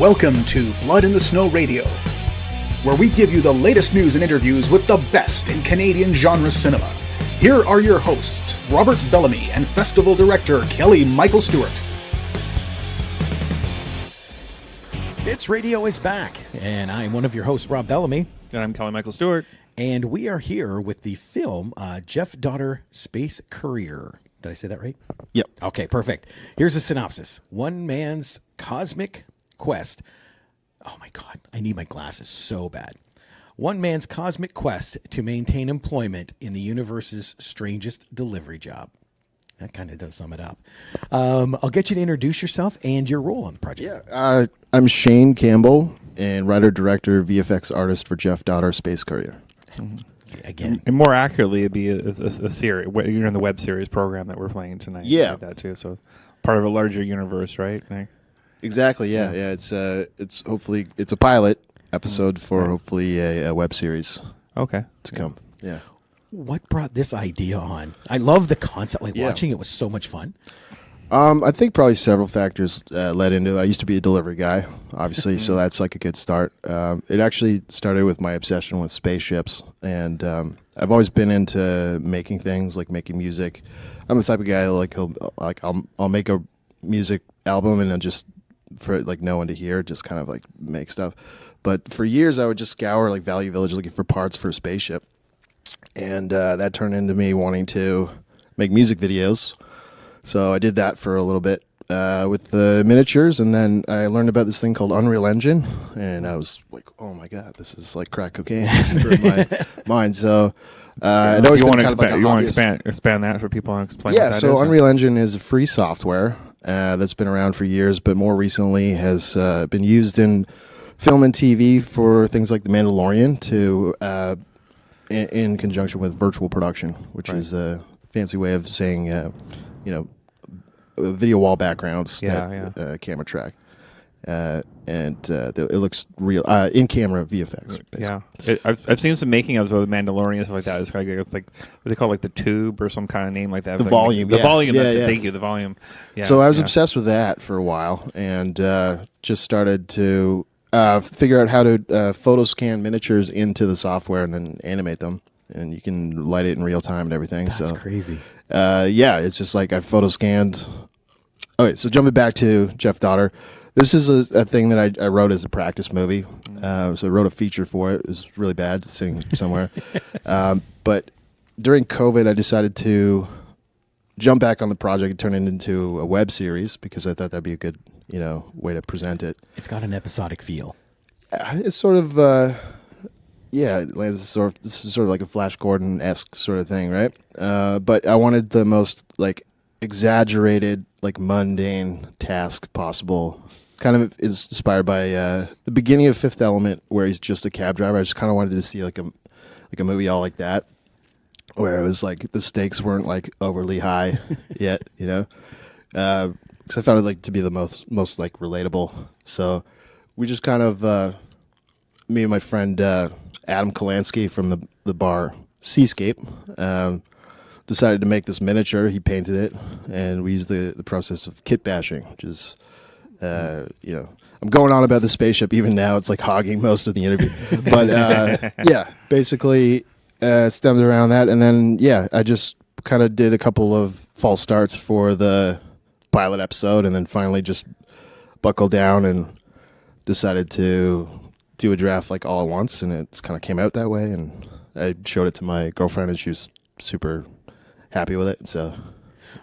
Welcome to Blood in the Snow Radio, where we give you the latest news and interviews with the best in Canadian genre cinema. Here are your hosts, Robert Bellamy and Festival Director Kelly Michael Stewart. It's Radio is back, and I'm one of your hosts, Rob Bellamy. And I'm Kelly Michael Stewart. And we are here with the film Jeff Daughter Space Courier. Did I say that right? Yep. Okay, perfect. Here's a synopsis. One man's cosmic quest. Oh my God, I need my glasses so bad. One man's cosmic quest to maintain employment in the universe's strangest delivery job. That kind of does sum it up. I'll get you to introduce yourself and your role on the project. Yeah, I'm Shane Campbell, and writer, director, VFX artist for Jeff Daughter Space Courier. Mm-hmm. Again, and more accurately, it'd be a series. You're in the web series program that we're playing tonight. Yeah, like that too. So part of a larger universe, right? Exactly. Yeah. It's hopefully it's a pilot episode for hopefully a web series. Okay. To come. Yeah. What brought this idea on? I love the concept. Watching it was so much fun. I think probably several factors led into it. I used to be a delivery guy, obviously, so that's like a good start. It actually started with my obsession with spaceships, and I've always been into making things, like making music. I'm the type of guy I'll make a music album and then just for like no one to hear, just kind of like make stuff. But for years, I would just scour like Value Village looking for parts for a spaceship, and that turned into me wanting to make music videos. So I did that for a little bit with the miniatures, and then I learned about this thing called Unreal Engine, and I was like, "Oh my God, this is like crack cocaine for my mind." So it always been kind of like a hobbyist. You want to expand that for people and explain? Yeah, what that so is? Unreal Engine is a free software that's been around for years, but more recently has been used in film and TV for things like The Mandalorian to in conjunction with virtual production, which is a fancy way of saying. Video wall backgrounds that camera track, and it looks real in camera VFX. Basically. Yeah, I've seen some making of the Mandalorian and stuff like that. It's like what they call like the tube or some kind of name like that. The volume, the volume. That's it. Thank you, the volume. Yeah, so I was obsessed with that for a while, and just started to figure out how to photo scan miniatures into the software and then animate them. And you can light it in real time and everything. That's crazy. It's just like I photo scanned. Okay, so jumping back to Jeff Daughter, this is a thing that I wrote as a practice movie. So I wrote a feature for it. It was really bad, sitting somewhere. But during COVID, I decided to jump back on the project and turn it into a web series because I thought that'd be a good, way to present it. It's got an episodic feel. It's sort of. This is sort of like a Flash Gordon-esque sort of thing, right? But I wanted the most like exaggerated, like mundane task possible. Kind of is inspired by the beginning of Fifth Element, where he's just a cab driver. I just kind of wanted to see like a movie all like that, where it was like the stakes weren't like overly high yet, because I found it like to be the most like relatable. So we just kind of me and my friend Adam Kolansky from the bar Seascape decided to make this miniature. He painted it, and we used the process of kit bashing, which is, I'm going on about the spaceship even now. It's like hogging most of the interview. But, basically it stemmed around that. And then, I just kind of did a couple of false starts for the pilot episode, and then finally just buckled down and decided to do a draft like all at once, and it kind of came out that way, and I showed it to my girlfriend, and she was super happy with it. So,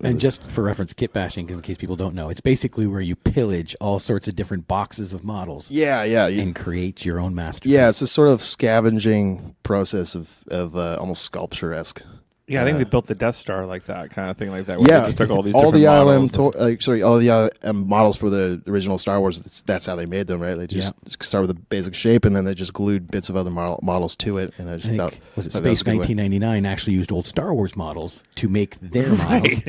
and just for reference, kit bashing, in case people don't know, it's basically where you pillage all sorts of different boxes of models. And create your own masterpiece. Yeah, it's a sort of scavenging process of almost sculpture-esque. Yeah, I think they built the Death Star like that kind of thing, like that. Yeah, they just took all these all the models. all the ILM models for the original Star Wars. That's how they made them, right? They just start with a basic shape, and then they just glued bits of other models to it. And I just thought, was it Space 1999 actually used old Star Wars models to make their models?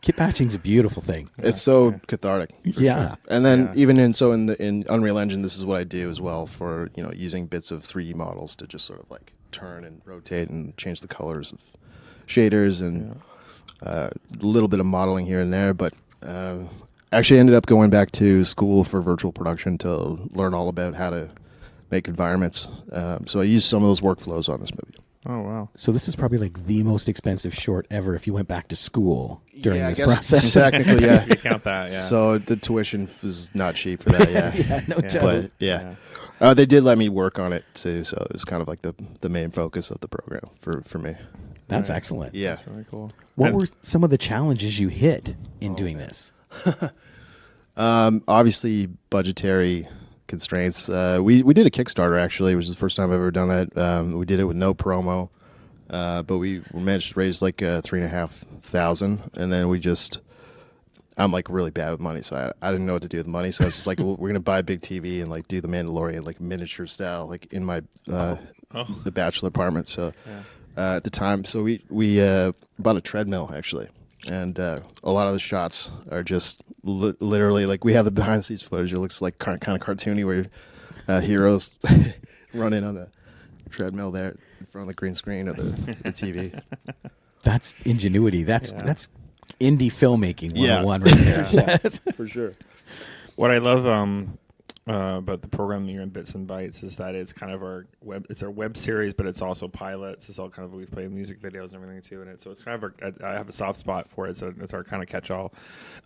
Kit bashing's a beautiful thing. It's so cathartic. Yeah, and then even in Unreal Engine, this is what I do as well for using bits of 3D models to just sort of like turn and rotate and change the colors of shaders and a little bit of modeling here and there, but actually ended up going back to school for virtual production to learn all about how to make environments. So I used some of those workflows on this movie. Oh, wow. So this is probably like the most expensive short ever if you went back to school during I this guess process. Technically, yeah. If you count that, yeah. So the tuition was not cheap for that, yeah. Yeah, no doubt. But yeah. They did let me work on it too, so it was kind of like the main focus of the program for me. That's excellent. Yeah. That's really cool. What were some of the challenges you hit in doing this? Obviously, budgetary constraints. We did a Kickstarter, actually, which is the first time I've ever done that. We did it with no promo, but we managed to raise like $3,500, and then I'm like really bad with money, so I didn't know what to do with the money. So I was just like, well, we're gonna buy a big TV and like do the Mandalorian like miniature style, like in my the bachelor apartment. So at the time, so we bought a treadmill actually, and a lot of the shots are just literally like we have the behind the scenes footage. It looks like kind of cartoony where heroes running on the treadmill there in front of the green screen of the TV. That's ingenuity. That's indie filmmaking 101 right there. Yeah, for sure. What I love about the program here in Bits and Bytes is that it's kind of our web series, but it's also pilots. It's all kind of, we play music videos and everything too in it. So it's kind of I have a soft spot for it. So it's our kind of catch-all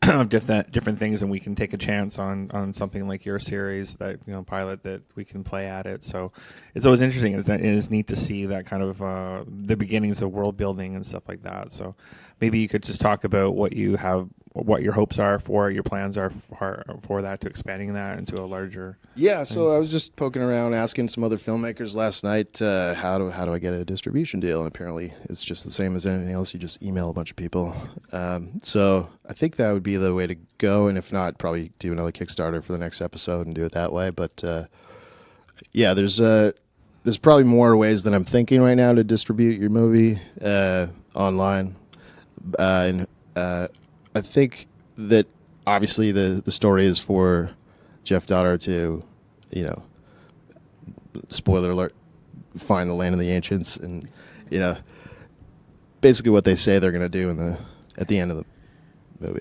of different things, and we can take a chance on something like your series that pilot that we can play at it. So it's always interesting. It is neat to see that kind of the beginnings of world building and stuff like that. So maybe you could just talk about what you have, what your hopes are for, your plans are for that, to expanding that into a larger. Yeah, so I was just poking around, asking some other filmmakers last night, how do I get a distribution deal? And apparently, it's just the same as anything else. You just email a bunch of people. So I think that would be the way to go. And if not, probably do another Kickstarter for the next episode and do it that way. But yeah, there's probably more ways than I'm thinking right now to distribute your movie online. And I think that obviously the story is for Jeff Daughter to, spoiler alert, find the land of the ancients, and basically what they say they're going to do at the end of the movie.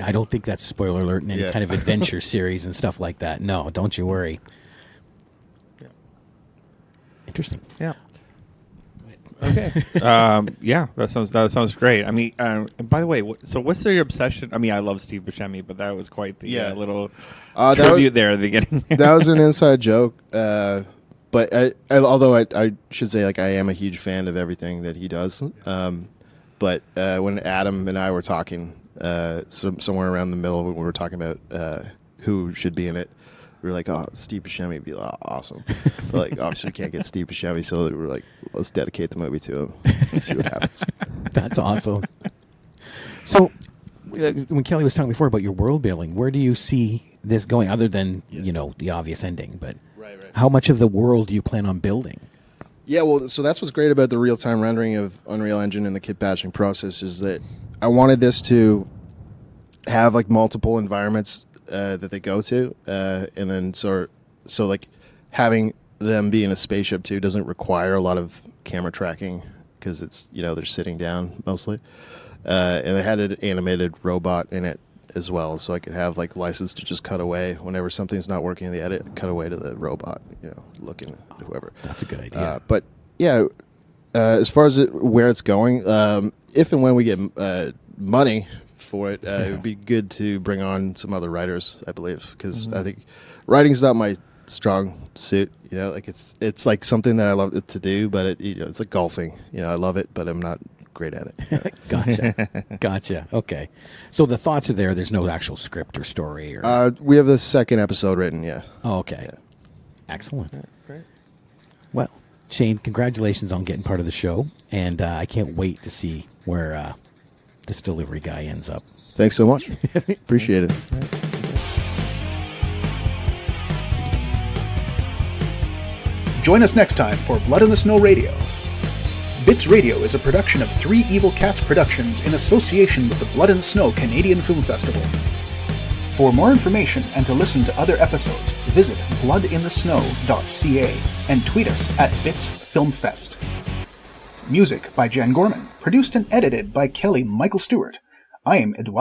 I don't think that's spoiler alert in any kind of adventure series and stuff like that. No, don't you worry. Yeah. Interesting. Yeah. Okay. Yeah, that sounds great. I mean, and by the way, so what's your obsession? I mean, I love Steve Buscemi, but that was quite the little tribute there at the beginning. That was an inside joke. But although I should say, like, I am a huge fan of everything that he does. But when Adam and I were talking, somewhere around the middle when we were talking about who should be in it, we were like, oh, Steve Buscemi would be awesome. But like, obviously we can't get Steve Buscemi, so we were like, let's dedicate the movie to him. Let's see what happens. That's awesome. So when Kelly was talking before about your world building, where do you see this going, other than the obvious ending? But right. How much of the world do you plan on building? Yeah, well, so that's what's great about the real-time rendering of Unreal Engine and the kit batching process, is that I wanted this to have like multiple environments that they go to, and then so like having them be in a spaceship too doesn't require a lot of camera tracking, because it's they're sitting down mostly, and they had an animated robot in it as well, so I could have like license to just cut away whenever something's not working in the edit, cut away to the robot, looking at whoever. That's a good idea. But yeah, as far as where it's going, if and when we get money for it, it would be good to bring on some other writers, I believe, because I think writing's not my strong suit. Like it's like something that I love to do, but it's like golfing. I love it, but I'm not great at it. Gotcha. Okay. So the thoughts are there. There's no actual script or story. We have the second episode written. Yeah. Oh, okay. Yeah. Excellent. Great. Well, Shane, congratulations on getting part of the show, and I can't wait to see where this delivery guy ends up. Thanks so much. Appreciate it. Join us next time for Blood in the Snow Radio. Bits Radio is a production of Three Evil Cats Productions in association with the Blood in the Snow Canadian Film Festival. For more information and to listen to other episodes, visit bloodinthesnow.ca and tweet us at BitsFilmFest. Music by Jan Gorman, produced and edited by Kelly Michael Stewart. I am Eduardo.